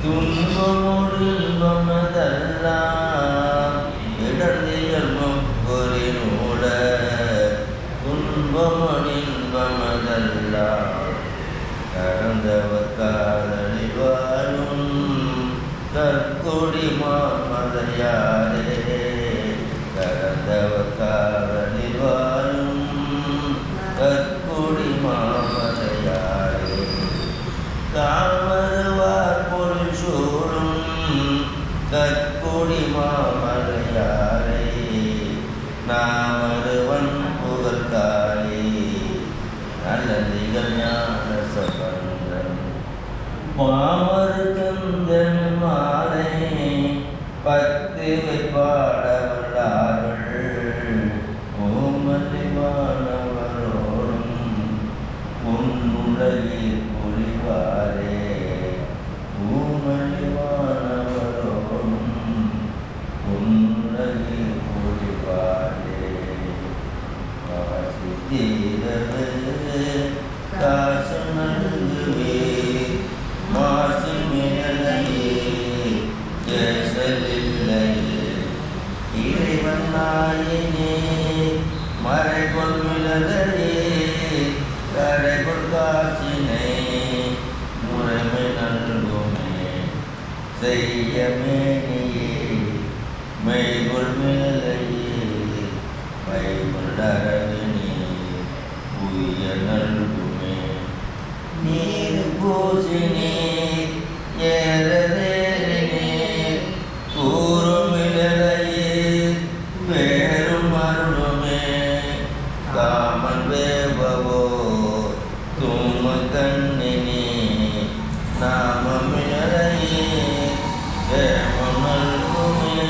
துன்பமுடன் இடர்நிகழ்வும் பொறினூட கற்குடி மாமலையாரே கரந்தவர் காவலில் வாழும் கற்குடி மாமலையாரே காமருவார் பொருள் சூழும் கற்குடி மாமலையாரே நாமருவன் புகழ்காலே நல்லதிகள் ஞான சம்பந்தன் மாமரு கந்தன் மாலை பத்து வைப்பாட வல்லார்கள் ஓமலிவானவரோடும் உன்னுலகில் புரிவாரே ஊமலிவானவரோடும் உன்னுலகில் புரிவாரே காசித்தீரவு காசு நல்குவே மாசு மேலையே ஜெசலில்லையே இறைவன் நாயினே மறைகொள் மிளகையே கரைகொள் காசினை முறைமை நல்குமே செய்ய மேனியே மெய்கொள் மிளகையே மைகொள் அரவினே உய நல்குமே நீர் பூசினே ஏறதேறினே கூறுமிளையே வேறும் அருளுமே காமன் வேபவோ தும்ம கண்ணினே நாமமிளையே வேமம் நல்குமே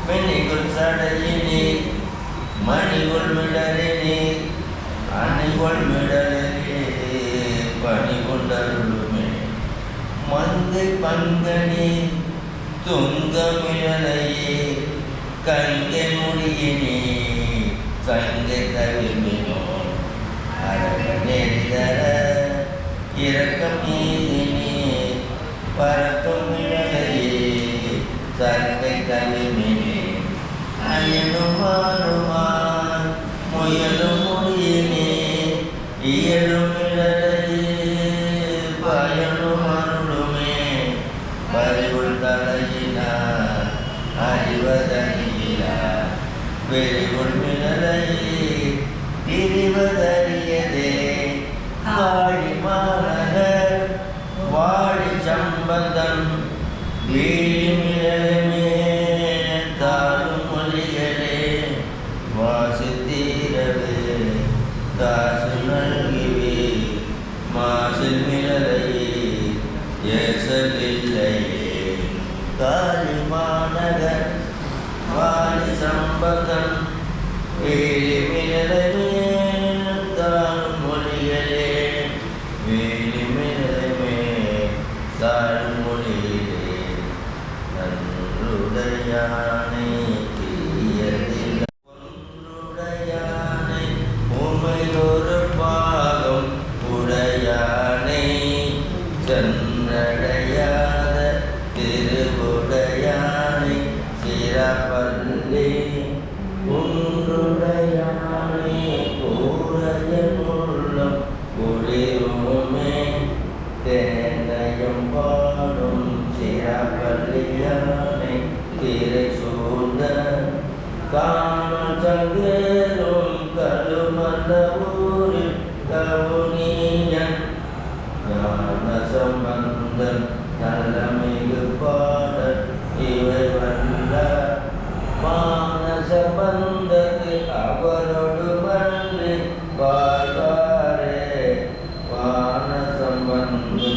மெனிகுள் சடையினே மணிகுள் மிடரினே அணிகுள் மிடரினே பணிகொண்டருளுமே மந்தை பங்கனே துங்கமிழலையே கங்கை முடியினே சங்கை தவிமினோ அரக நெறிதர இரக்கம் நீதினே பரத்தும் மிழலையே சங்கை தவிமினே அயனும் மாறுமான் முயலும் முடியினே இயலும் மிழலையே பயனும் அருளுமே பறிவுள் தலையினார் அறிவதறிகிறார் வெறிவுள் மிழலையே திரிவதறியதே வாழி மாநகர் வாழி சம்பந்தம் வீழி மிழலுமே தாழும் மொழிகளே வாசி தீரவே காசு நல்கிவே மாசில் மிழலையே ஏசலில்லையே காளி மாநகர் வாழி சம்பந்தம் வேலி மிழலையே தாழும் மொழிகளே வேலி மிழலுமே தாழும் மொழிகளே நன்றுடையானை தீயதில்லை ஒன்றுடையானை உமையொரு பாகம் உடையானை சென்றடையாத திருவுடையானை சிறப்பள்ளி ஒன்றுடையானை கூரையன் உள்ளம் குளிருமே தேனயம் பாடும் சிறப்பள்ளியானை திரை சூழ்ந்த காணல் சங்கேரும் கருமல்ல ஊரில் கவுனியன் ஞான சம்பந்தன் நல்லமிகு பாடல் இவை வல்ல மானச பந்தத்து அவரோடு மன்றி வாழ்வாரே மானசம்பந்து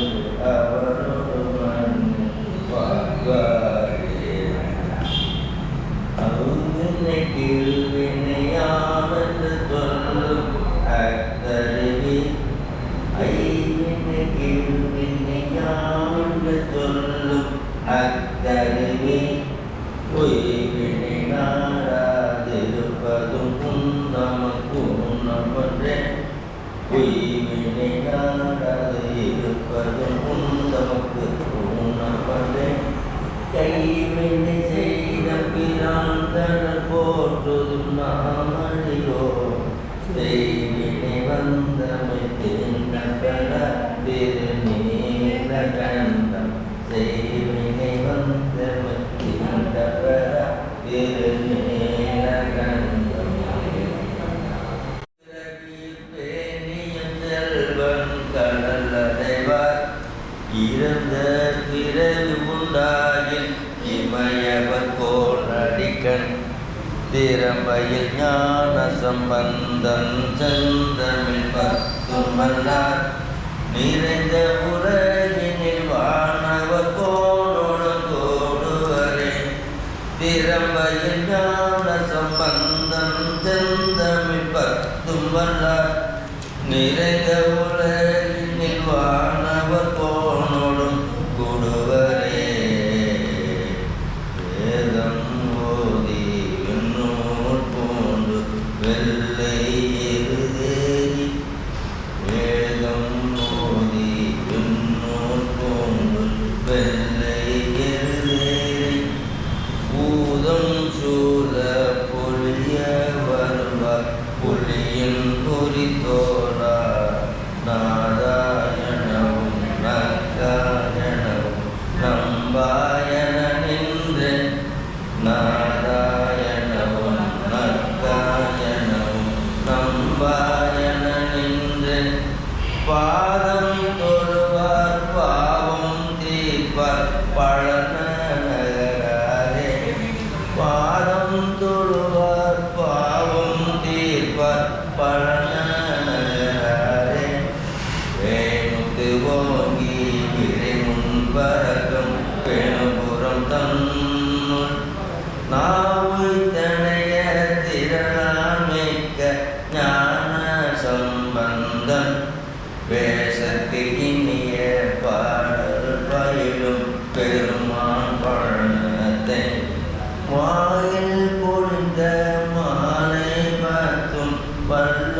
அவரோடு மன்றி வாழ்வாரே அருவினை கீழ்வினையாமென்று சொல்லும் அக்கருவி ஐவினை கீழ்வினையாமென்று சொல்லும் அக்கருவி பொய்வினை நாடாதிருப்பதும் நமக்குன்னமன்றே பொய்வினை நாடாது இருப்பதும் நமக்கு உன்னமன்றே கைவினை செய்த பிராந்தனர் போற்றுதும் நாமடியோ செய்வினை வந்தமை திருநகர திருநீல கண்டம் செய்வினை வந்த திறம்பையில் ஞான சம்பந்தன் செந்தமிழ் பத்துமல்லார் நிறைந்த உலகினில் வானவர் கோணோடும் கோடுவரே. திறம்பையில் ஞான சம்பந்தன் செந்தமிழ் பத்துமல்லார் நிறைந்த உலகினில் வானவர் கோணோடும் கூடுவரே. வேதம் ஓதி விண்ணூர் பூண்டு வெள்ளை எருதேறி வேதம் ஓதி விண்ணூர் பூண்டு வெள்ளை எருதேறி பூதம் சூழ பொழிய வருவார் புலியின் குறித்தோடா நாராயணவும் நக்காயணவும் நம்பாயன நின்று நாராயணவும் நக்காயணவும் நம்பாயன நின்று பாதம் தொழுவார் பாவம் தீர்ப்பார் பழன நகராரே. பாதம் தொழுவார் பாவம் தீர்ப்பார் பழன நகராரே. வேணுக்கு ஓங்கி விரை முன்பரகம் வேணுபுறம் தன்னுள் நாவு தனைய திரளாமிக்க ஞான சம்பந்தன் வேசத்து இனிய பாடல் பயிலும் பெருமான் பழனத்தை வாயில் பொழிந்த மாலை பத்தும் வல்ல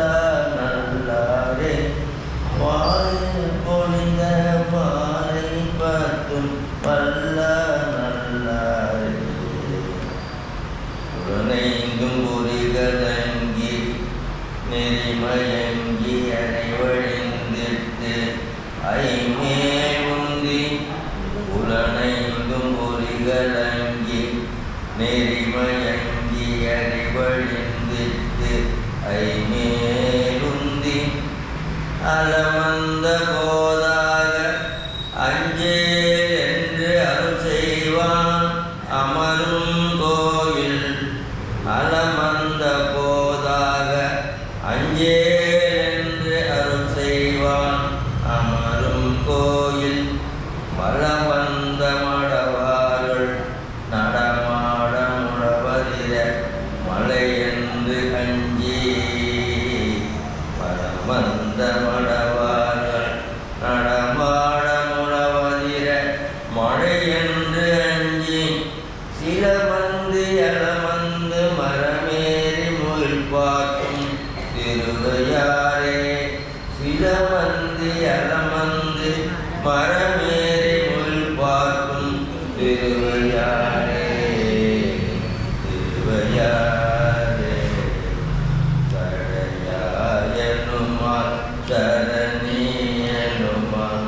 நல்லாரே. வாயில் பொழிந்த மாலை பத்தும் வல்ல நல்லாரே. உடனைந்தும் பொறிகளங்கி நெறிமயங்கி அனைவழிந்திட்டு ஐமேவுந்தி புலனைந்தும் பொறிகளங்கி நெறிமயங்கி அனைவழிந்திட்டு ஐமேலுந்தி அலமந்த போதாக அஞ்சேல் என்று அருள் செய்வான் அமரும் கோயில். அலமந்த போதாக அஞ்சேல் என்று அருள் செய்வான் அமரும் கோயில். மலவந்த மடவாருள் நடமாட முழவதிர மலையென்று அஞ்சி மலவந்த மடவாருள் நடமாட முழவதிர மழையென்று அஞ்சி சிலமந்து அலமந்து மரமேறி முகில் பார்க்கும் திருவையாரே. சிலமந்து அலமந்து மரமேறி முகில் பார்க்கும் திருவையாரே. திருவையாரே சடையாயனுமால் சரணியனுமால்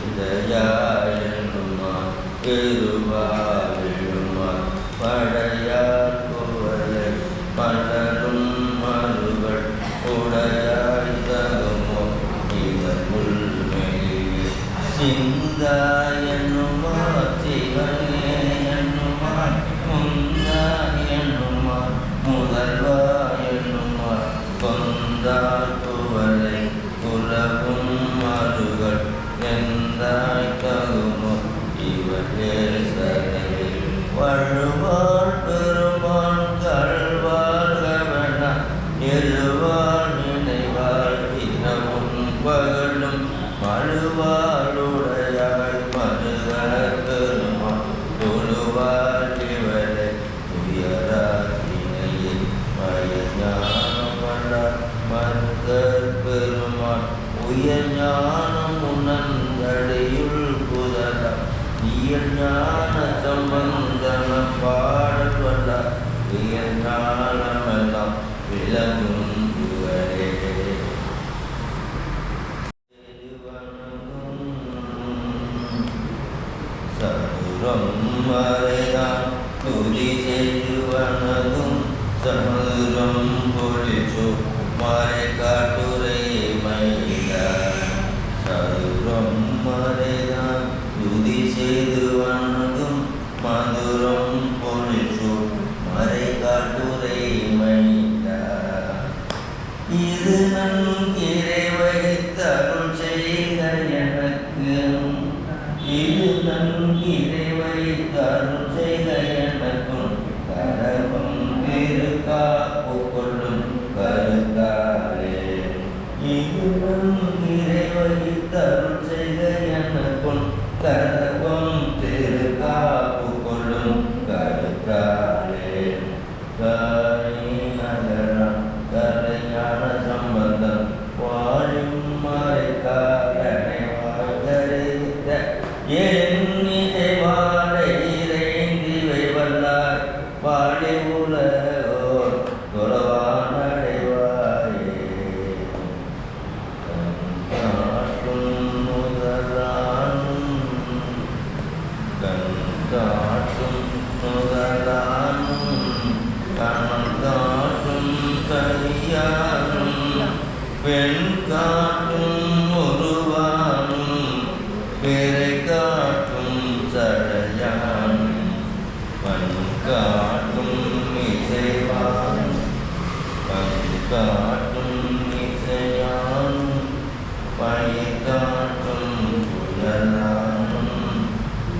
இதயாயனுமால் பெருவாழுமால் படையார் குவளை மலரும் மருகள் உடையாய் தகுமோ இவர் முள்மெழிய சிந்தாயனுமா சிவனேயனுமா முந்தாயனுமா முதல்வாயனுமா கொந்தார் குவளை உலகும் மருகள் எந்தாய் தகுமோ இவர் பேசவே வழுவாள் பெருமாள் கழ்வாள் கவன எழுவாள் நினைவாள் இரவும் பகலும் மழுவாளுடையாள் மருகர் பெருமாள் தொழுவாள் இவரை உயராத்தினையில் மயஞானம் வல்லார் மருகர் பெருமாள் உயர் ஞானம் உணர்ந்தடையுள் புதலாம் இயல் ஞான சம்பந்தன பாடல் வல்லார் உயர் ஞானமெல்லாம் விளங்கும் புகழே. சதுரம் மறைதான் துதி செய்து வணங்கும் சதுரம் பொழிச்சோ மறை காட்டுரை மயிலார். சதுரம் மறைதான் துதி செய்து வணங்கும் மதுரம் பொழிச்சோ மறை காட்டுரை கரை நகரம் கரைஞான சம்பந்தம் வாழும் மறைக்காரனை வாழ்கருத்த எண்ணிசை வாழை இறைந்திவை வல்லார் வாழி உலகோர் தொழவானடைவாயே காட்டும் முதலானும் கண்காட்டும் முதலானும் கண்காட்டும் சரியானும் பெண் காட்டும் ஒருவானும் பிறை காட்டும் சடையானும் பண் காட்டும் இசைவானும் பண் காட்டும் இசையானும் பயிர் காட்டும் புயலானும்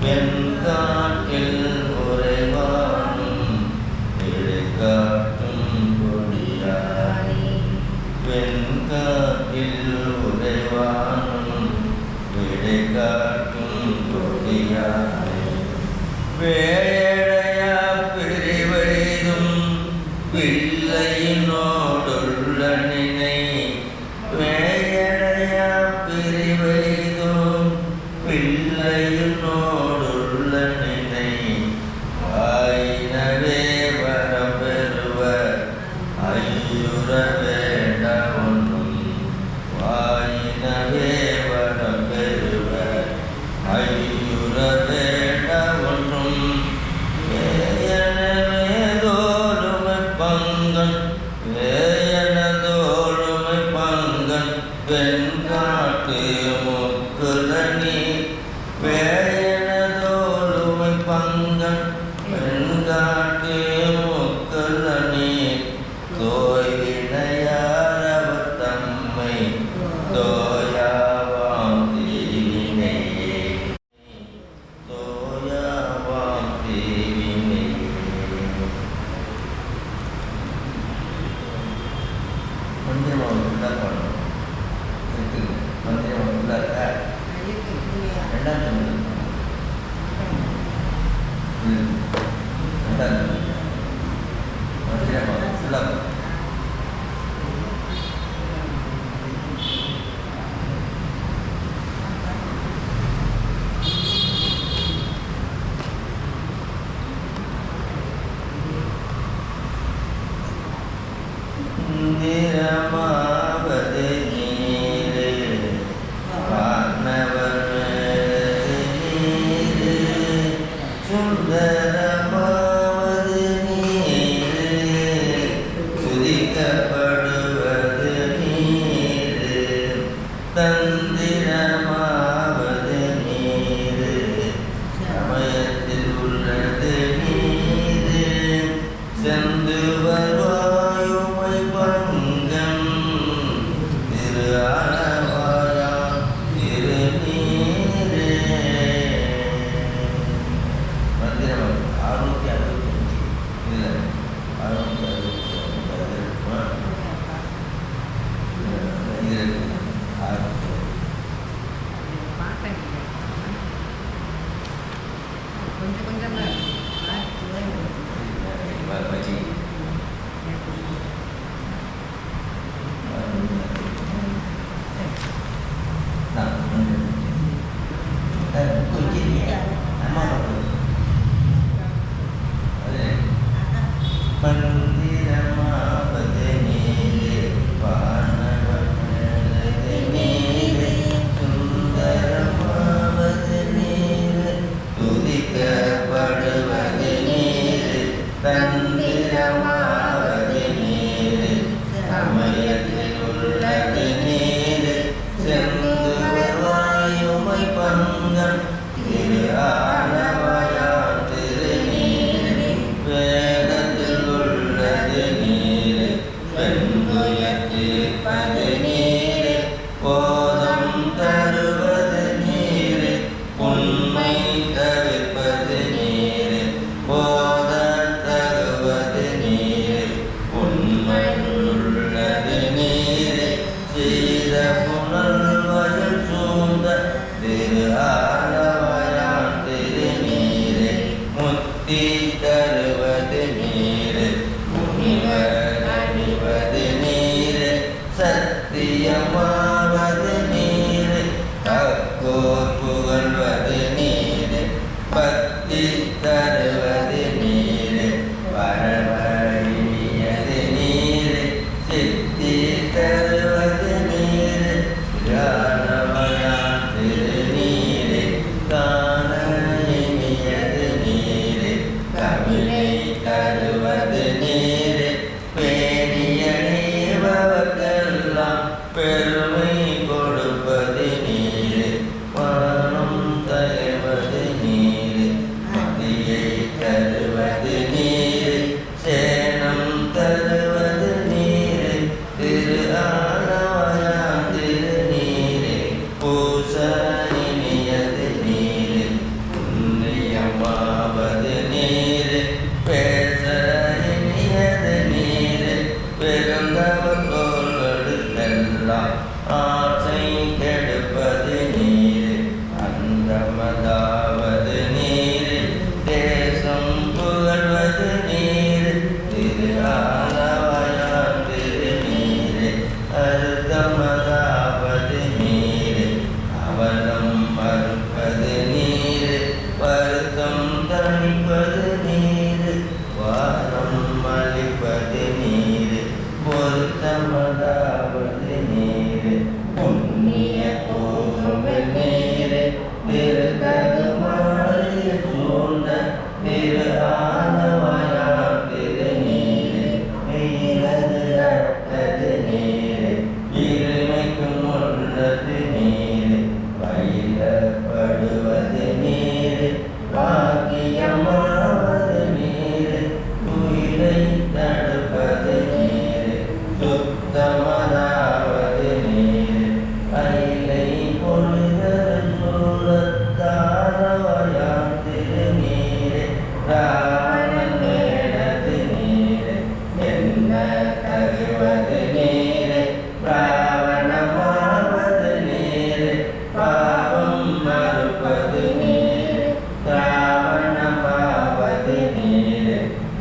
பெண் காட்டில் உறைவானும் பிறை காட்டும் கொடியானே பெண் காட்டில் உறைவானும் பிறை காட்டும் கொடியானே வேழைய பிரிவெய்தும் பிள்ளையினோடுள்ள நினை வேழைய பிரிவெய்தும் பிள்ளையினோடுள்ள நினை ஆயினவே வரப்பெறுவ ஐயுற வேண்ட ஒன்றும் வாயினவே வரப்பெறுவ ஐயுற வேண்ட ஒன்றும் வேயனதோருமை பங்கன் வேயனதோருமை பங்கன் வெண்காட்டு முக்குலனி வேயனதோருமை பங்கன் வெண்காட்டு முக்குலனி தோய்வினையாரவர் தம்மை தோயாவாம் தீவினை தோயாவாம் தீவினை மந்திரம் ஃபுல்லாக பாடணும் இருக்குது மந்திரம் ஃபுல்லாக இருக்கா ரெண்டாம் தமிழ் ரெண்டாம் தமிழ் மந்திரம் ஃபுல்லாக நிரமாவது நீரே வானவர் நீரே சுந்தரமாவது நீரே துதிக்கப்படுவது நீரே தந்திரமாவது நீரே சமயத்தில் உள்ளது நீரே செந்து வருவாயுமை பங்கம் திரு ஆனவாயா திரு நீரே மந்திரம் 665 இல்லை 啊。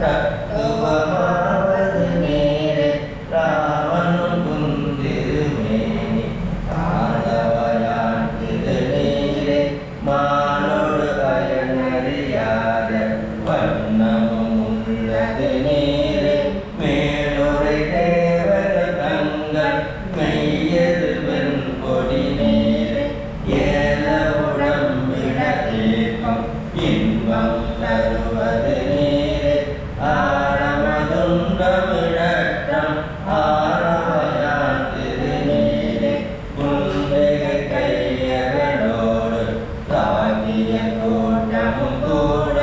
தத்துவமாவது நீரே ராமனும் குந்திருமேனி ஆளவயான் திருநீரே மானோடு பயனறியாத வண்ணமும் உள்ளது நீரே மேலுரை தேவத தங்கள் மெய்யது வெண்பொடி நீரே ஏல உடம்பிட தீர்க்கம் இன்பம் தருவது நீரே ஆழமதுண்டமிழற்றம் ஆரவயான் திருநீரே குந்திகை கையகளோடு சாகிய கூட்டமும் கூட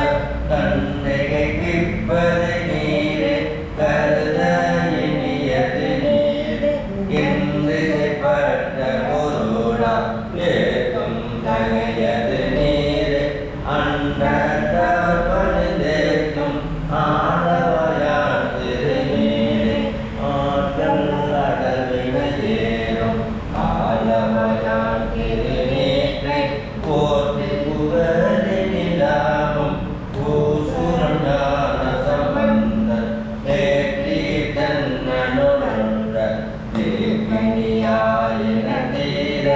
கண்ணிகை கிப்பது நீரே கருத இனியது நீரே எந்திசைப்பட்ட பொருளா ஏற்றும் தகையது நீரே அண்டவர் பணிதேற்றும் ஆளவயான் திருநீரே ஆற்றல் அடல்வினை ஏறும் ஆளவயான் திருநீரை போற்றி புகழிலாமும் பூசுரம் ஞான சம்பந்தன் ஏற்றி தன்னனுள்ள தேவினியாயின தீர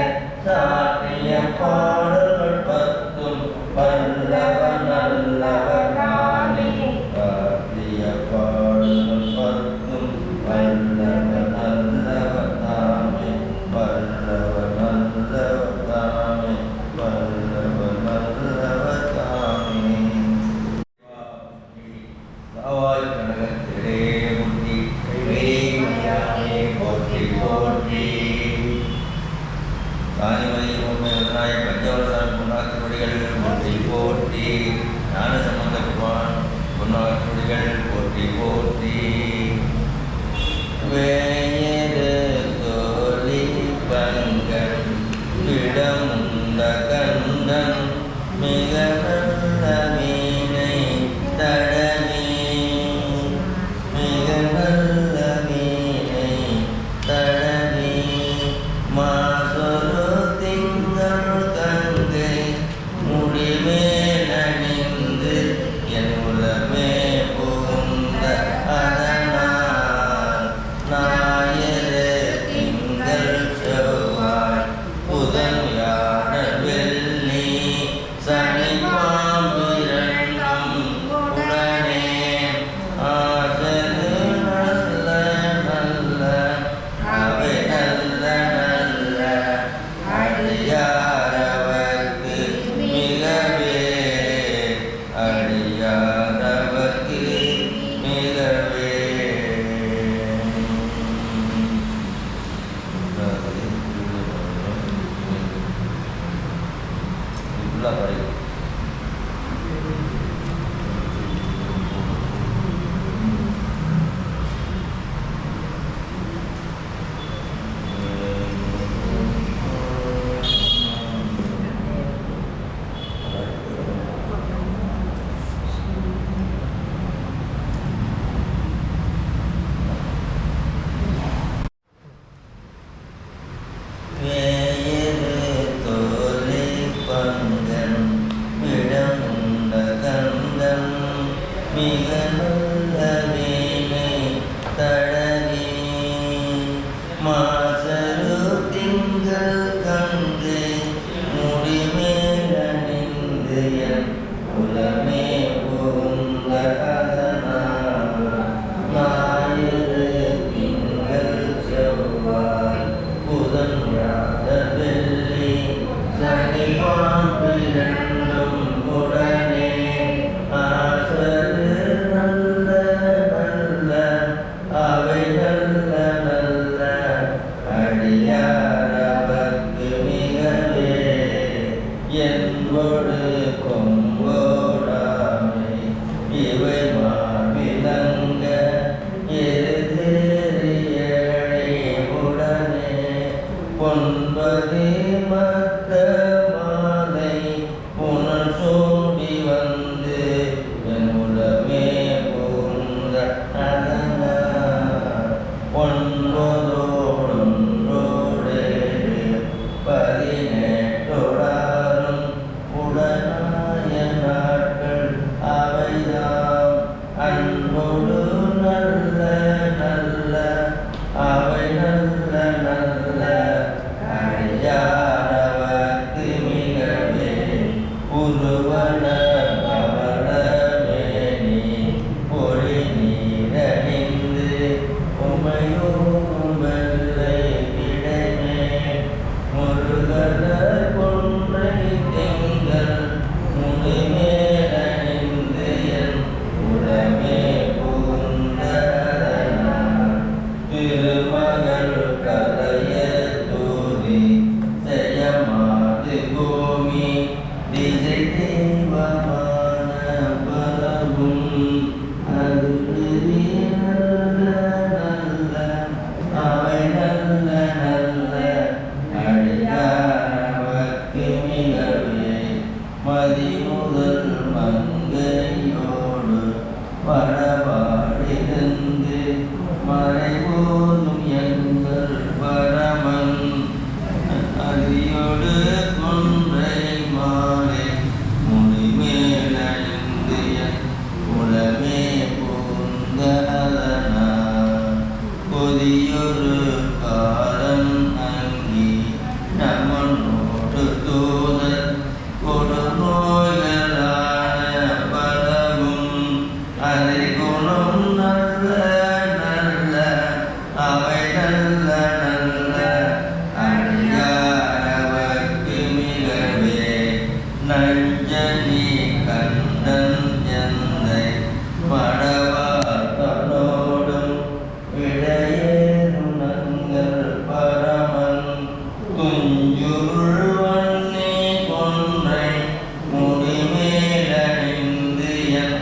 சாற்றிய பாடல்கள் பத்தும் வல்லவர் நல்லவர் நானே சாற்றிய பாடல்கள் பத்தும் வல்லவர் நல்லவர் தாமே வல்லவர் நல்லவர் தாமே வல்லவர் நல்லவர் தாமே தாவாய் கனகத்திலே முத்தி கைவேயானே போற்றி போற்றி தானிமதி உண்மையாய் பஞ்சவரசாமி பொன்னாத்தினுடிகள் போற்றி போற்றி ஞான சம்பந்த பெருமான் பொன்னாத்தினுடிகள் போற்றி போற்றி வேயது தோழி பங்கன் விடமுண்ட கண்டன் மிக நல்ல மீனை தடவி மிக நல்ல மீனை தடவி மாசொரு திங்கள் கங்கை முடிமேலணிந்து என் உலமே புகுந்த அதனால் ஞாயிறு திங்கள் செவ்வாய் புதன் வியாழன் வெள்ளி சனி பாம்பிரண்டும் உடனே ஆசரு நல்ல நல்ல அவை நல்ல நல்ல அடியாரவர்க்கு மிகவே அடியாரவர்க்கு மிகவே வேயது தோலை பங்கன் விடமுண்ட கந்தன் மிக நல்ல வீணை தடவி மாசரு திங்கள் கங்கு முடிமேலணிந்து என் உலமே புகுந்த அதனால் ஞாயிறு திங்கள் செவ்வாய் புதன் வியாழன் வெள்ளி சனி பாம்பிரண்டும் உடனே ஆசரு நல்ல பரவாடிருந்து மறைபோதும் எங்கள் பரமன் அரியோடு கொன்றை மாலை முடிமேலணிந்து என் உலமே புகுந்த அதனால் புதியொரு காலம் அங்கி நம்மனோடு தூதர் கொடுநோய்களான பலவும் அதை குணம் நல்ல நல்ல அவை நல்ல நல்ல அடியாரவர்க்கு மிகவே நஞ்சனி கண்டன் எந்தை மடவார்களோடும் விடையேறும் நங்கள் பரமன் துஞ்சுருள் வன்னி கொன்றை முடிமேலணிந்து என்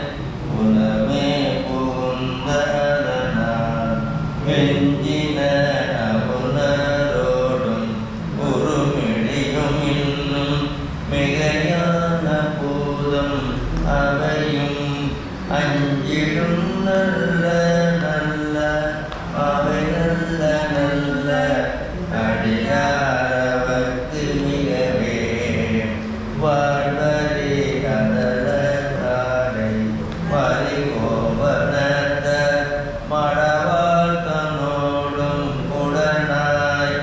உலமே புகுந்த அதனால் வெஞ்சின அவுணரோடும் உருமிழியும் இன்னும் மிகையான பூதம் அவையும் அஞ்சிடும் நல்ல நல்ல அவை நல்ல நல்ல அடியாரவர்க்கு மிகவே வாழ்வரி அதலை பரிகோபனத்த மடவாள் தன்னோடும் உடனாய்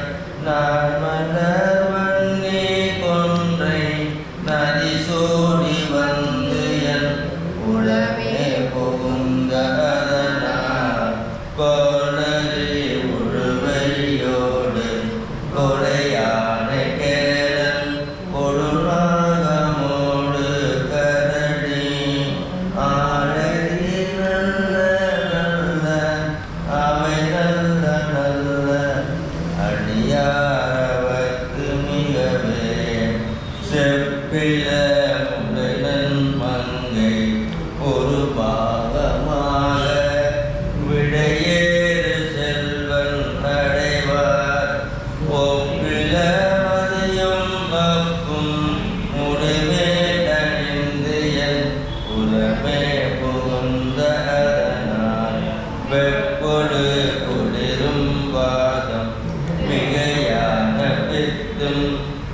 நான் மலர் வன்னி கொன்றை நதி சூடி வந்து என் உளமே புகுந்த அதனால் கோளரி உழுவையோடு கொலையானை கேளன் கொடுநாகமோடு கரடி ஆளரி நல்ல நல்ல அவை நல்ல நல்ல அடியாரவர்க்கு மிகவே செப்பில முளைநன் மங்கை ஒரு பாகமாக விடையேறு செல்வன் அடைவார் ஒப்பில மதியும் அப்பும் முடிமேலணிந்து என் உலமே புகுந்த அதனால் வெப்பொடு குளிரும் வாதம் மிகையான பித்தும்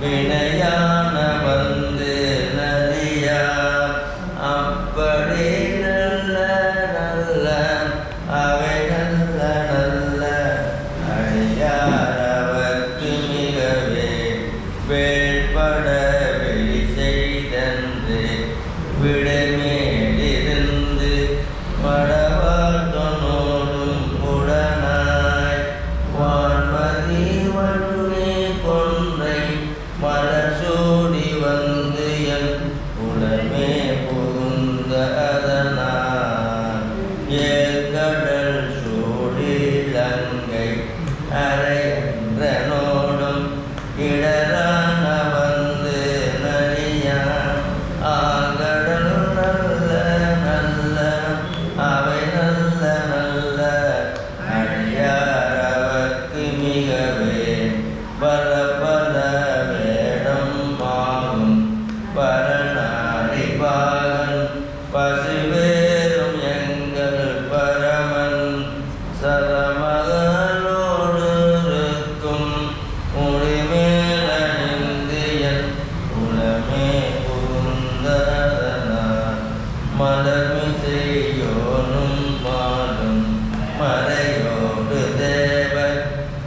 வினையான வந்து நலியா அப்படி நல்ல நல்ல அவை நல்ல நல்ல அடியாரவர்க்கு மிகவே வேட்பட வெளி செய்தன்று விடைமேலிருந்து மடவாழ்த்தனோடும் உடனாய் வான்மதி வன்னி கொன்றை மலசூடி வந்து என் உலமே புகுந்த அதனால் ஏற்கடல் சூடிலங்கை அரையன்றனோடும் இடரான வந்து நலியான் ஆகடல் நல்ல நல்ல அவை நல்ல நல்ல அடியாரவர்க்கு மிகவே பல பல வேடம் ஆகும் பரநாடி பாகன் பசுவேறும் எங்கள் பரமன் சரமகளோடு இருக்கும் முடிமேலணிந்து என் உலமே புகுந்த அதனால் மலர்மிசையோனும் மாலும் மறையோடு தேவர்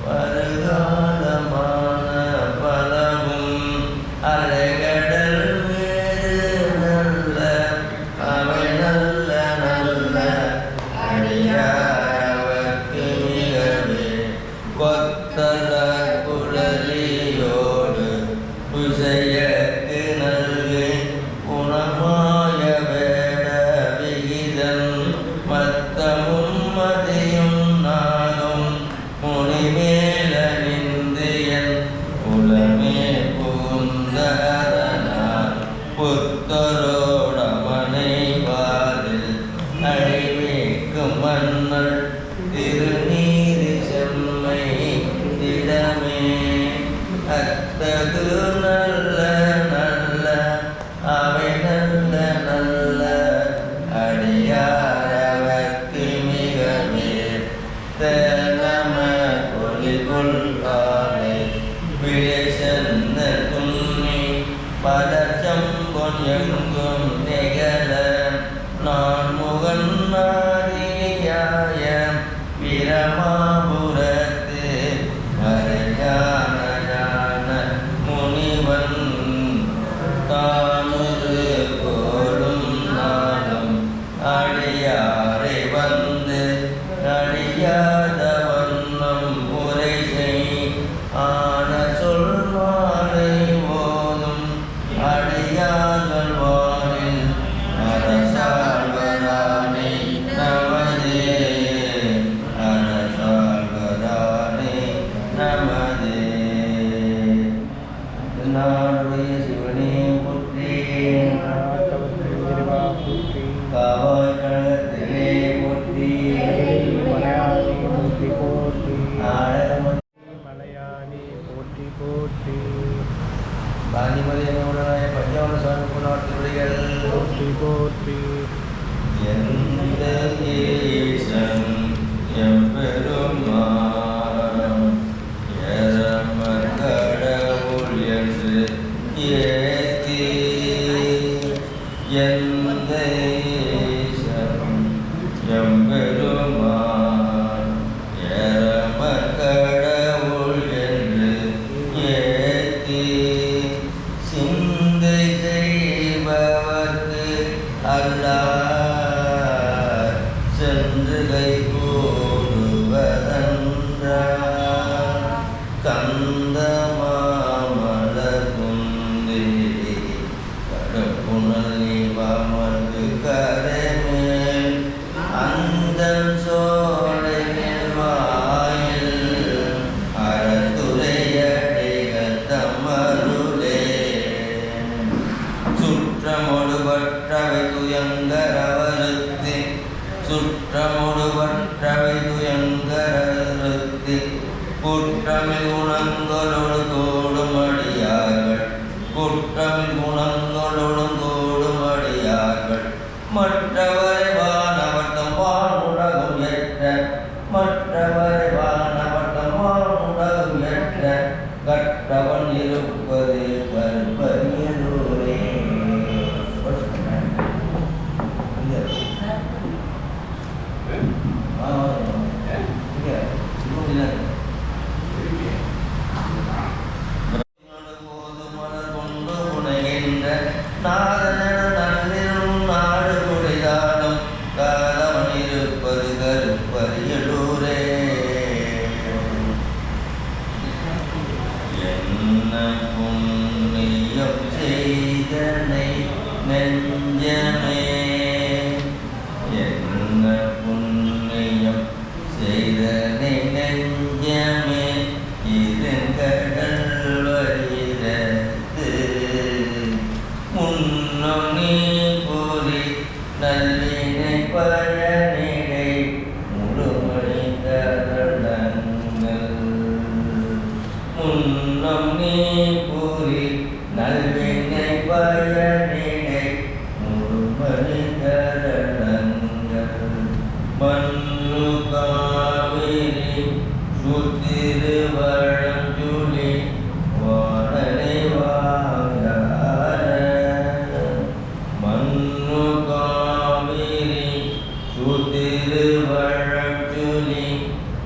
வருகாலமான பலவும் அலைகடல் வேறு நல்ல அவை நல்ல நல்ல அடியாரவர்க்கு மிகவே கொத்தல குழலியோடு புசையக்கு நல்கு குணமாய வேட விகிதன் மத்தமும் மதியும் நாகும் முடிமேலணிந்து என் உலமே புகுந்த அதனால் புத்தரோடமனை வாதில் அழிவேக்கும் மன்னள் திருநீதி செம்மை திடமே அத்தகு நல்ல நல்ல அவை நல்ல நல்ல அடியாரவ அறியாத வண்ணம் உரை செய் ஆன சொல்வானை போதும் அடியார்கள் வானில் அரசாழ்வரானே நமதே அரசாழ்வரானே நமதே. நாடுடைய சிவனே புற்றி காவாய் கழகத்திலே புற்றி மலையானே போற்றி போற்றி காந்திமதியனுடைய பஞ்சவன சுவாமி புனர்த்திகள் போற்றி போற்றி எந்த ஈசன் எம்பெருமான் எரம கடவுள் என்று ஏத்தி எந்த ஈசன் எம்பெருமான் எரம கடவுள் என்று ஏத்தி சிந்தை செய்பவர்க்கு அல்லார் சென்று கை கூடுவதன்றார் கந்த மாமலர் குந்தி கடப்புணல் வாமர்ந்து கரைமேல் அந்தன் சோழையின் வாயில் அறத்துறையடிகள் தம்மருளே சுற்றமொடுபற்றவை துயங்கரவருத்தி சுற்றமொடுபற்றவை துயங்கரவருத்தி குற்றமில் குணங்களோடு தோடும் அடியார்கள் குற்றமில் குணங்களோடு தோடும் அடியார்கள் மற்றவரை வானவட்டம் வானுலகம் எற்ற மற்றவரை வானவட்டம் வானுலகம் எற்ற கற்றவன் இருப்பது கற்பரியலூரே. நெஞ்சமே என்ன புண்ணியம் செய்தனை நெஞ்சமே இருங்கடல் வழிரத்து முன்னம் நீ கூறி நல்லினை பயனிடை முழுமணிந்தருளங்கள் முன்னம் நீ கூறி நல்வினை பயனிடை முழுமணிந்தருளங்கள் மண்ணு காவிரி சுத்திருவழஞ்சுழி வானனை வாங்கார மண்ணு காவிரி சுத்திருவழஞ்சுழி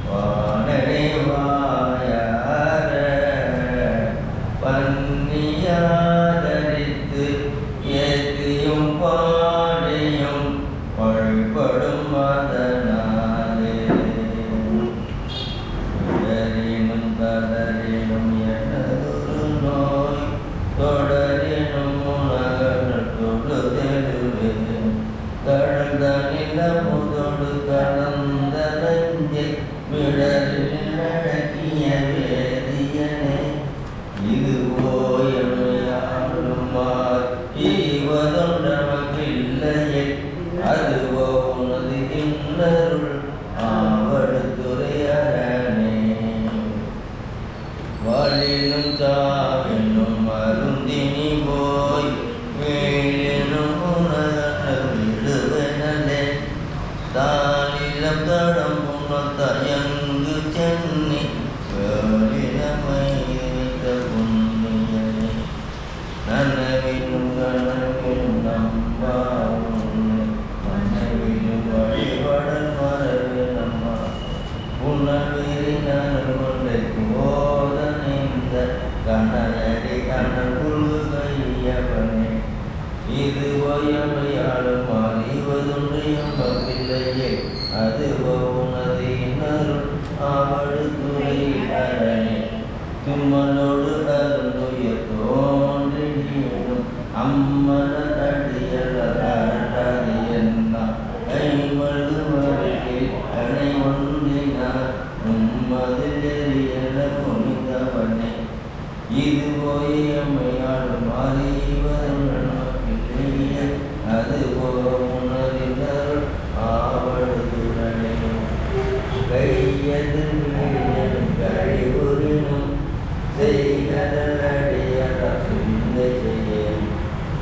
வானனை வாயார பன்னியாதரித்து ஏத்தியும் பாடியும் வழிபடும் மதனாலே தொடரினும் தளரினும் எனதொரு நோய் தொடரினும் உலகங்கள் தொழுதெழுவே கடந்த முதோடு கலந்த நஞ்சை விடரில் நடக்கிய வேதியனே இது போயமையாளுமார் ஈவதொன்றமக்கில்லையே அதுவோ உனது இன்னருள் ஆவடுத்துறையரணே வாழினும் சாவினும் மருந்தினி போய் வேலினும் உனகல் விடுவனே தானிலம் தடம் புன தயங்கு சென்னி வேலினமை புண்ணியனே நனவினும் கனவினும் நம்பாவும் மனைவிலும் வழிபடல் மரபு நம்மா புனவிரி நல்கொண்டை போதனைந்த கனலடி கனகுழு கையவனே இது ஒயமையாளும் அறிவதுன்றியும் பிள்ளையே அதுவோ உனதினருள் ஆவடுதுறை அரணே தும்மலோடு அருந்துயர் தோன்றினும் அம்மன அடியலாடி என்ன கைமழு மருகில் அணை ஒன்றினார் உம்மதில் எரியல புனிதவனே இது போய் அம்மையாடும் மாறிவரே அதுவோ உனதினருள் ஆவடுதுறை கையது கழிவுறினும் செய்கடலடியல சிந்தை செய்யேன்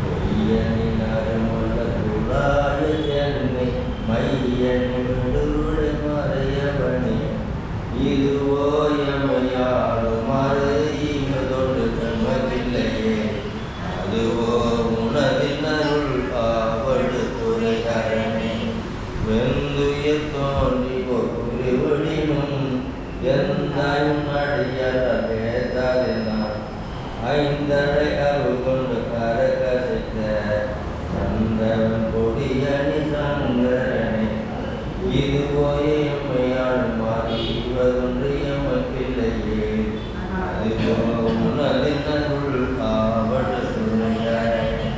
பொய்யனின் அருமுள்ள துளாய சென்னை மையனின் விடுருளை மறையவனே இதுவோ எமையாளும் மறையுமதொன்று கண்மதில்லையே அதுவோ உனதினருள் ஆவடுதுறை அரணே வெந்துயர் தோன்றி ஒளிவடினும் எந்தாயும் அடியலான் ஐந்தரை அருள் கொண்டு கரகசித்த சந்தவன் கொடியணி சங்கரனே இது போய் எம்மையாளும் மாறிவதொன்று எமக்கில்லையே அதுவோ உனதினருள் ஆவடுதுறை அரணே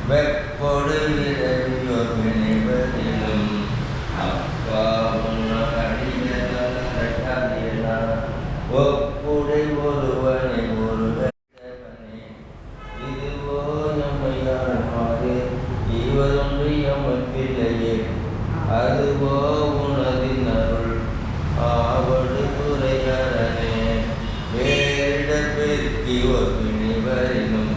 வெப்பொடு விரைவியோர் வினைவதிலும் அப்பா உன்னடியலா ஒப்புடை ஒருவனை ஒருவனே இதுவோ எம்மையாளுமாறு இவதொன்று எமக்கில்லையே அதுவோ உனதினருள் ஆவடுதுறை அரணே வேட பெருக்கி ஒரு வினைவரினும்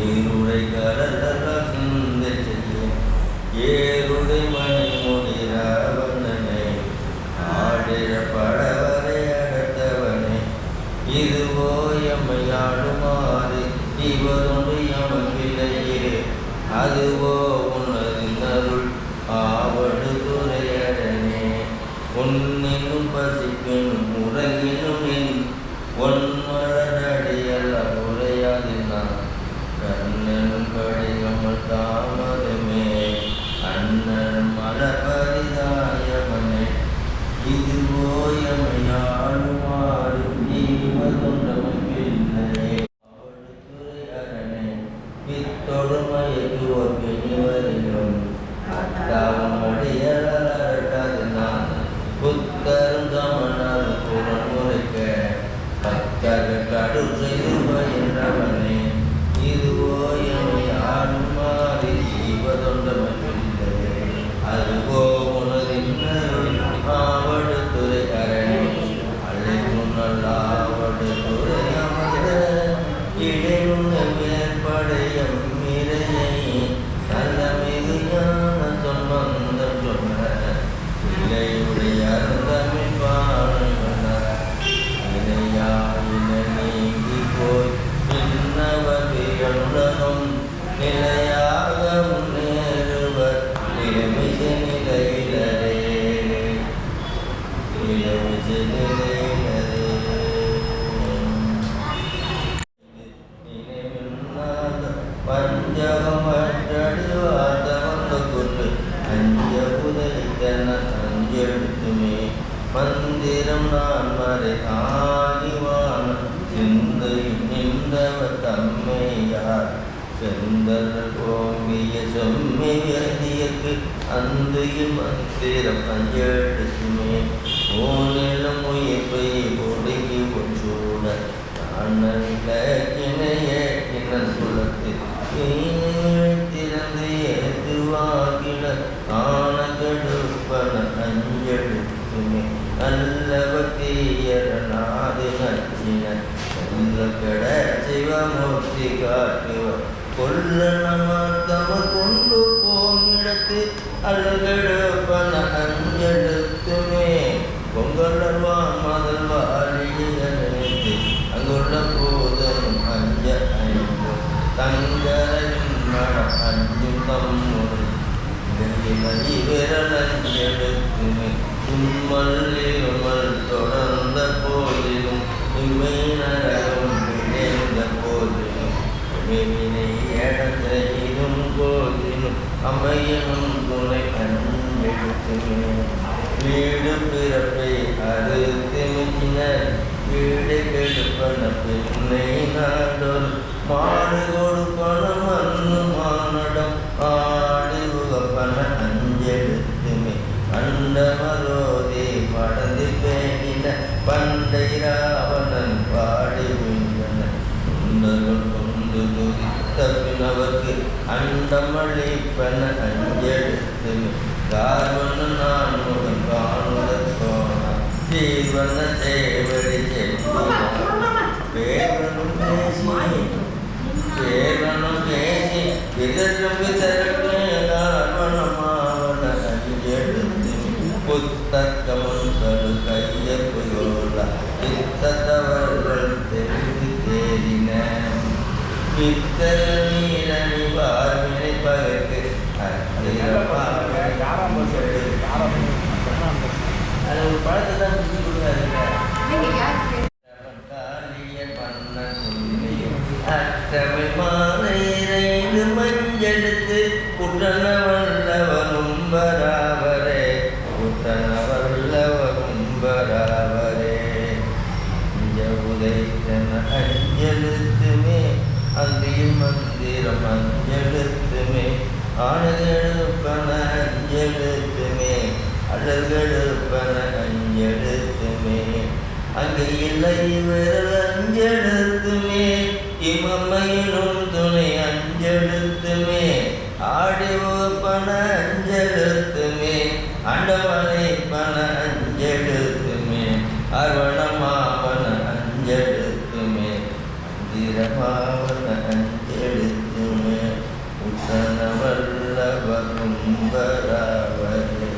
ஈருடை கடலல சிந்தை செய்யும் ஏருடை மணி முடிராவணனே ஆடிர படவரை அடத்தவனே இதுவோ எம்மையாடுமாறு இவதொன்று எமக்கில்லையே அதுவோ உனதினருள் ஆவடுதுறை அரணே உன்னினும் பசிப்பினும் உறங்கினும் நின் ஒன்மலரடியல உரையாதினான் கண்ணனும் கடிகமல் தாமதமே அண்ணன் மலபரிதாயவனே இதுவோ எமையாளுமாறு ஈவதொன்றமைப்பில்லையே ஆவடுதுறை அரணே பித்தொடு மயக்குவோர் பிணிவரிலும் அத்தாவும் அடியலான் புத்தரும் சமணரும் புறன் முறைக்க பத்தக கடு செய்து பயின்றவனே இதுவோ எமையாளும் மாறி ஈவதொன்றமைப்பில்லையே அதுவோ உனதினருள் ஆவடுதுறை அரணே அழைக்கும் நல்லாவடுதுறை அமைத இடையுள்ள மேற்படையம் இறையை நல்ல மிகுஞான சொன்மந்தம் சொன்ன இலையுடைய அருந்தமிழ் பாடுவன இணையாயின நீங்கி போய் இன்னவகையுலகம் நிலையாக முன்னேறுவர் நிலைமிசை நிலையிலரே நிலைமிசை நிலையிலரே நினைவில்லாத பஞ்சகமற்றடிவாதவந்த கொண்டு அஞ்ச புதைத்தன அஞ்செடுத்துமே மந்திரம் நான் மறை ஆகிவான சிந்தையும் நின்றவ தம்மையார் செந்தல் ஓம்பிய செம்மை வேதியக்கு அந்தையும் மந்திரம் அஞ்செடுத்துமே ஓனிலும் உயிர்ப்பை ஒடுங்கி ஒன்றூட அண்ணனைய சுலத்தில் திறந்து ஏதுவாகிட ஆன கடுப்பன அஞ்செடுத்துமே நல்லவத்தீயர நாது நச்சின நல்ல கட சிவமூர்த்தி காட்டுவர் கொல்ல நமத்தவ கொண்டு போமிடத்து அழகெடுப்பன அஞ்செடுத்துமே பொங்கலர்வான் மதல் வாழியத்து அங்குள்ள போதனும் அஞ்ச ஐந்து தங்கரின் மட அஞ்சும் தம்முறை விரலஞ்செடுத்துமே தும்மல் தொடர்ந்த போதிலும் இம்மை நரகம் விளைந்த போதிலும் வினை இடத்தையிலும் போதிலும் அமையனும் துணை அஞ்செடுத்து வீடு பிறப்பை அறுத்து மிக்கினர் வீடு கெடுப்பன பெண்ணை நாடொரு மாடு கொடுப்பன மண்ணு மானடம் ஆடு உகப்பன அஞ்செழுத்துமே அண்டமரோதி படந்து பேணின பண்டை ராவணன் பாடி விண்டன சுந்தர்கள் கொண்டு துதித்த பினவர்க்கு அண்டமளிப்பன அஞ்செழுத்துமே கார்வன நான் முகம் காணுதற் போன ஜீவன சேவடி பேரனும் பேசி விதற்றும் விதற்கு கார்வனமாவன அஞ்செழுத்து புத்தக்கமுன் கடு கையப்புயோல இத்தவர்கள் தெரிந்து தேறின பித்தர் நீரணி பார்வினை பகற்கு அது ஒரு பழத்தை தான் பிடிச்சி கொடுக்காரு அற்றமிழ் மாலையிறைந்து மஞ்செடுத்து குற்றன வல்லவரும் வராவரே குற்றன வல்லவரும் வராவரே உதைத்தன அஞ்செழுத்துமே அந்தியும் மந்திரம் அஞ்செழுத்துமே ஆனதெழுப்பன அஞ்செழுத்துமே அழகெழுப்பன அஞ்செழுத்துமே அங்கு இல்லை விரல் அஞ்செழுத்துமே இமமையினும் துணை அஞ்செழுத்துமே ஆடி உப்பன அஞ்செழுத்துமே அண்டவனைப்பன அஞ்செழுத்துமே அர்வணமாவன அஞ்செழுத்துமே அந்திரமாவன அஞ்செழுத்துமே உத்தனவல்லவகும்பராவரே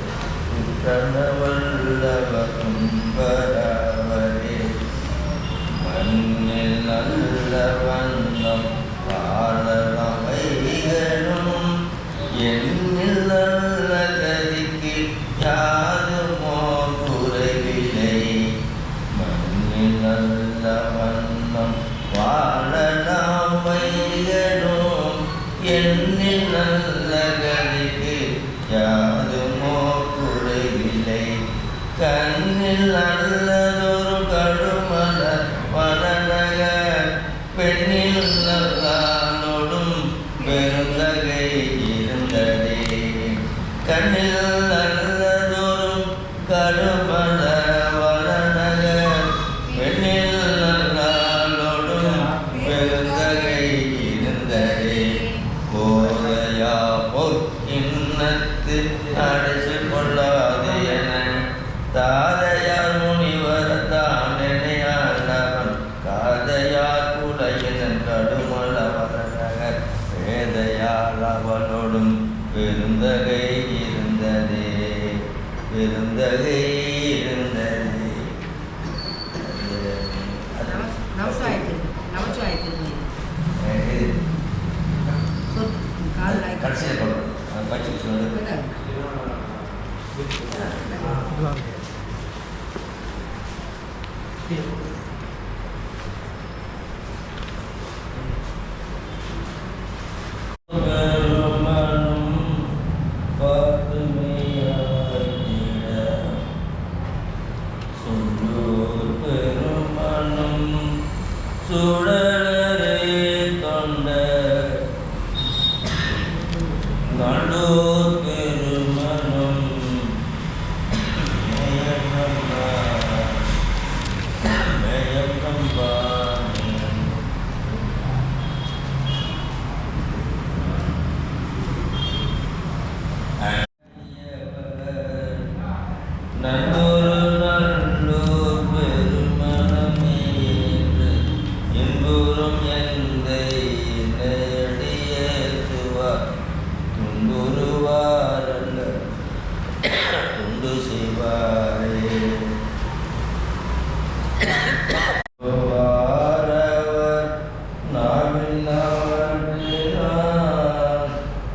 உத்தனவல்லவகும்பராவரே மண்ணில் நல்ல வண்ணம் பாடலாம் வைகளும் எண்ணில் நல்ல கதிக்கு யாதுமோ குறைவில்லை மண்ணில் நல்ல வண்ணம் வாழலாம் வைகளும் எண்ணில் நல்ல கதிக்கு யாதுமோ குறைவில்லை கண்ணில் நல்லதொரு கடுமல வனநக பெண்ணில் நல்லானோடும் பெருந்தகை இருந்ததே கண்ணில் நல்லதொரு கடுமல வனநக பெண்ணில் நல்லானோடும் பெருந்தகை இருந்ததே போதையா பொற்கிண்ணத்து அடைச்சு கொள்ளாது என தாதையார் முனிவர் தான் நினையாண்டவன் காதையார் குலையின் கடுமல வரநகர் வேதையால் அவனோடும் பெருந்தகை இருந்ததே பெருந்தகை இருந்ததே கடைசியில் படிச்சு சொல்லுங்க சுடரே தொண்ட நல்லூர் பெருமனும் நல்லூர் நல்லூர் பெருமனமே என்பூரும் எந்தை நேடியேத்துவார் துண்டுருவாரல்ல துண்டு செய்வாரே வாரவர் நாவினான்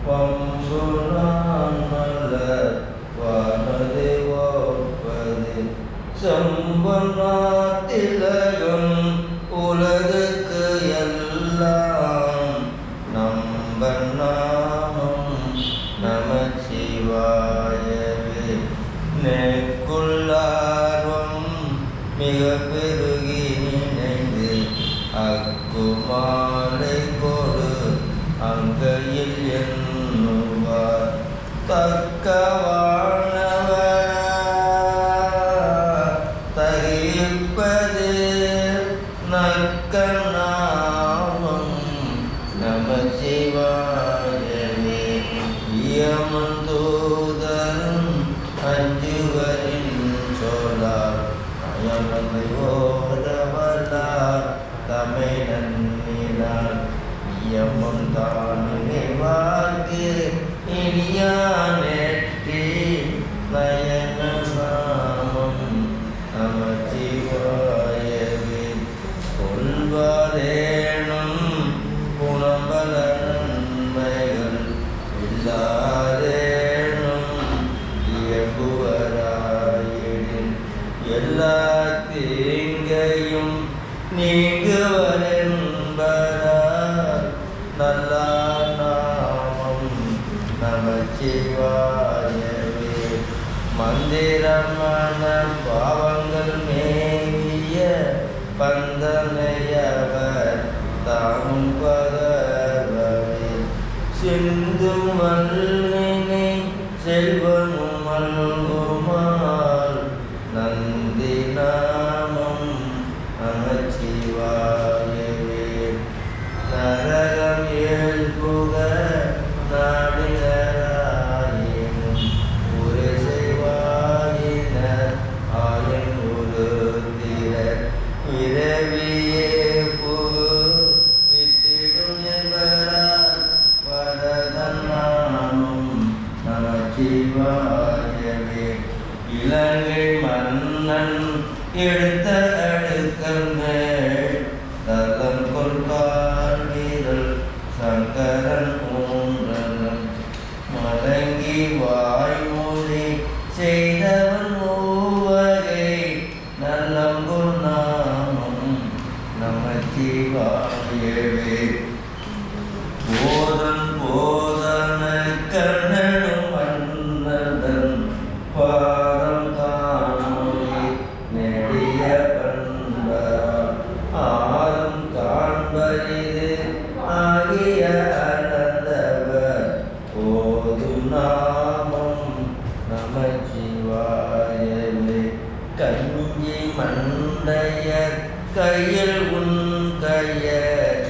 பம்பு நான் மலர் வானதே ஓப்பது சம்பனாத்திலகம் உலகுக்கு எல்லாம் நம்பன் நாமம் நமச்சிவாயவே நெக்குள்ளார்வம் மிக பெருகி நினைந்து அக்குமாலை கொடு அங்கையில் எண்ணுவார் தக்கவானவர் தகிப்பது நற்கநாமம் நமசிவாயவே இயமந்தூதரும் அஞ்சுவரின் சொல்லார் அயமந்தை ஓதவல்லார் தமை நன்னினார் இயமும் தானே வாக்கு இனியானெற்றி நயன நாமம் நமசிவாயவே கொள்வதேனும் குணபல நன்மைகள் இல்லாதேனும் இயங்குவராயிடின் எல்லா தீங்கையும் நீங்குவரென்பதார் நல்ல நாமம் நமசிவாயவே மந்திரமான பாவங்கள் மேவிய பந்தனையவர் தாமும் பகவவே சிந்தும் மல்லினை செல்வனும் மல்குமால் நந்தி நாமம் நமசிவாயவே நரகம் ஏழ்புக நாடினராயினும் ஒரு செய்வாயினர் ஆயன் ஒரு திரர் இரவியே புகு வித்திடும் என்பரார் வரதன் நாமம் நமசிவாயவே இலங்கை மன்னன் எடுத்த அடுக்கல் மேல் தலம் கொள்கார் வீரல் சங்கரன் ஊன்றன் மலங்கி வாய்மொழி செய்தவன் மூவகை நல்லங்குள் நாமம் நமசிவாயவே போதன் போதன கண்ணனும் மன்னதன் பாதம் காணொலி நெடிய பண்பரால் ஆதம் காண்பரிது ஆகிய அனந்தவர் போதும் நாமம் நமசிவாயவே கஞ்சி மண்டைய கையில் உன் கையர்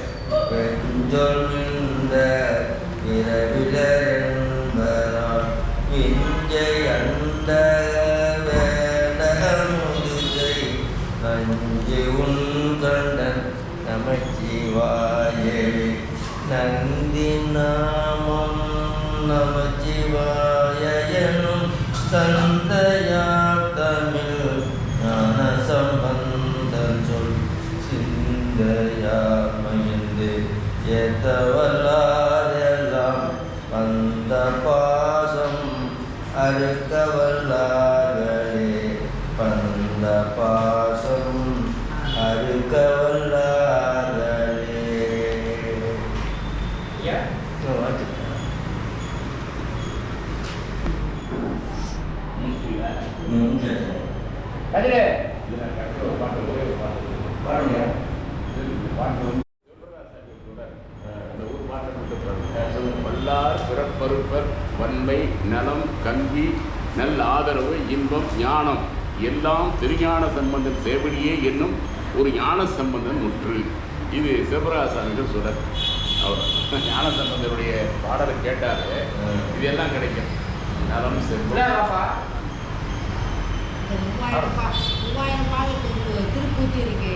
பெஞ்சொல் இந்த இரவிலென்பரால் விஞ்சை அண்ட வேடமுதுகை நஞ்சு உன் கண்டன் நமசிவாயவே நந்தி நாமம் நமசிவாய எனும் சந்தையார் தமிழ் ஞான சம்பந்தன் சொல் சிந்தையார் மகிழ்ந்து ஏத்தவல்லாரெல்லாம் வந்த பாசம் அறுக்கவல்லார்களே பந்த பாசம் அறுக்கவல்லார்களே. வல்லார் பிறப்பறுப்பர் வன்மை நலம் கல்வி நல் ஆதரவு இன்பம் ஞானம் எல்லாம் திருஞான சம்பந்தன் சேவடியே என்னும் ஒரு ஞான சம்பந்தன் முற்று. இது சிவராசாமிகள் சுடர். அவர் ஞான சம்பந்தருடைய பாடலை கேட்டாலே இதெல்லாம் கிடைக்கும். நலம் செல்வம் திருப்பூட்டி இருக்கு.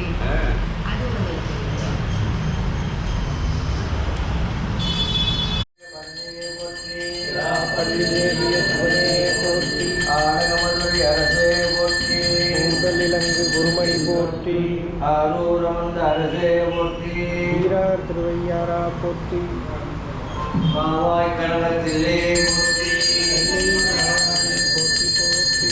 அது இலங்கு குருமணி போற்றி ஆரூரமந்த அரசே போற்றி ஈரார் திருவையாரா போற்றி மாவாய் கழகத்திலே போற்றி போற்றி போற்றி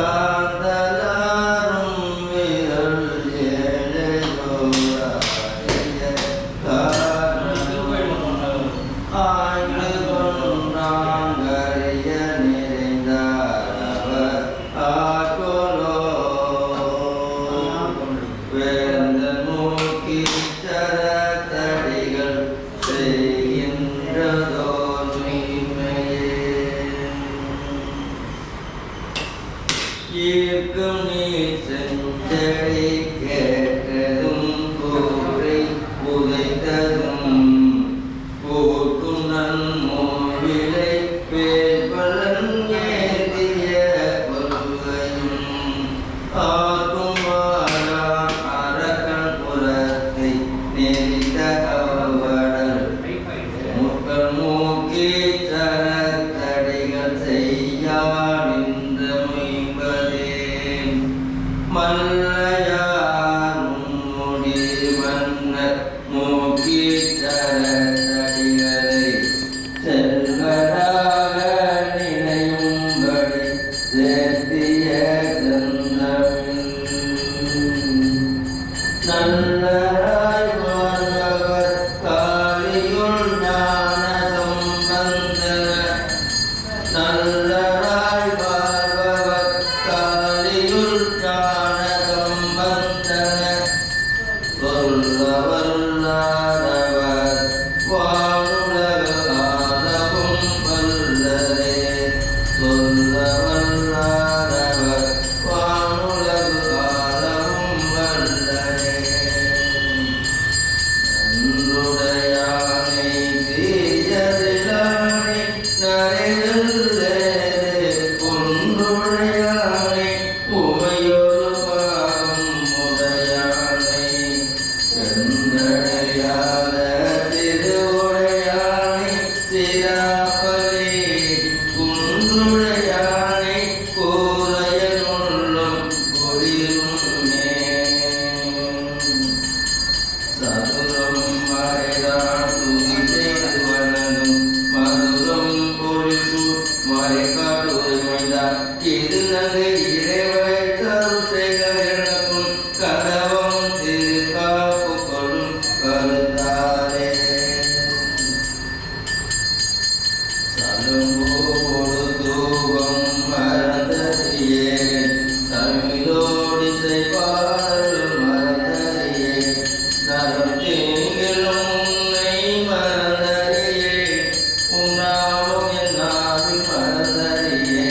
காதலாரும் விரல் ஏழையோராய காரணம் ஆய்ந்து கொண்டாங்கறிய நிறைந்தார் ஆகொலோ வேந்த நோக்கி சரத்தடிகள் செய்கின்றதோ தூய்மையே ஈர்க்கும் நீர் செஞ்சடி கேட்டதும் கூரை உதைத்ததும் போக்கும் நன்மோவிலை பேர்பலன் ஏந்திய கொள்கையும் ஆக்கும் வாழான் அரக்கன் புறத்தை நெறிந்த அவடல் முக்கள் மூக்கி சரத்தடிகள் செய்யா நின்ற முயம்பதே மல்லையாரும் முடி மன்னர் மூக்கி சரத்தடிகளை செல்வராக நினையும்படி சேர்த்திய சந்தமிழ் நல்லராய் வாழ்பவர் காளியுள் ஞான சம்பந்தன நல்லராய் வாழ்பவர் காளியுள் ஞான சம்பந்தன சொல்லவல்லாரவர் வானுலக ஆளவும் வல்லரே சொல்லவல்லாரவர் வானுலக ஆளவும் வல்லரே நன்றுடையானை தீயதிலானை நரையல்லேரே ஒன்றுடையானை உமையொரு பாகம் உடையானை சென்றடையாத திருவுடையானை சிராப்பலே குன்றுடையானை கூரையனுள்ளும் குளிருமே சதுரம் மறைதான் துதி செய்து வணங்கும் மதுரம் பொழிசு மறைக்காடுமைதான் இது நகை இறைவை தருசைகள் எனக்கும் கதவம் திருக்காப்பு கொள்ளும் கருத்தாரே சலம்போடு தூபம் மறந்தறியே தமிழோடிசை பாடல் மறந்தறியே நலம் தீங்கிலும் உன்னை மறந்தறியே உன்னாலும் என் நாவில் மறந்தறியே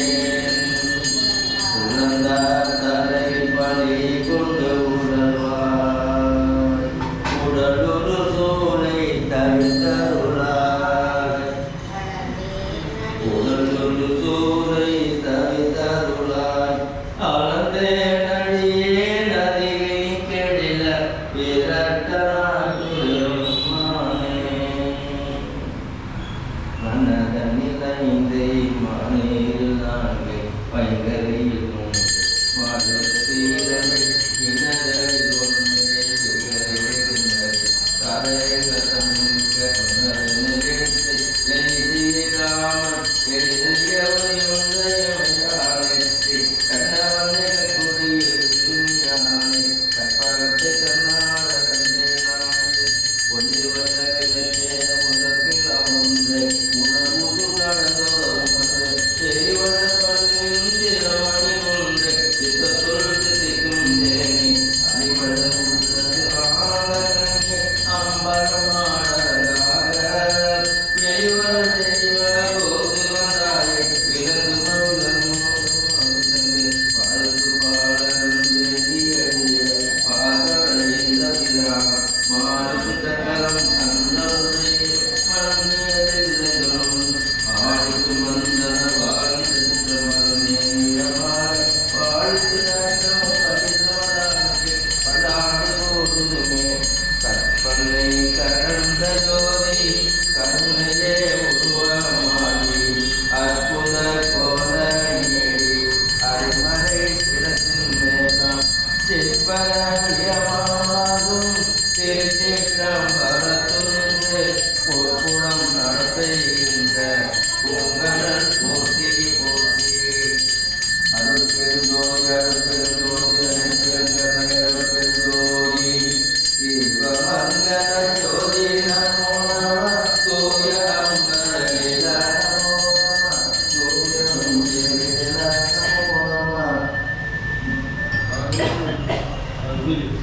புரிஞ்சுது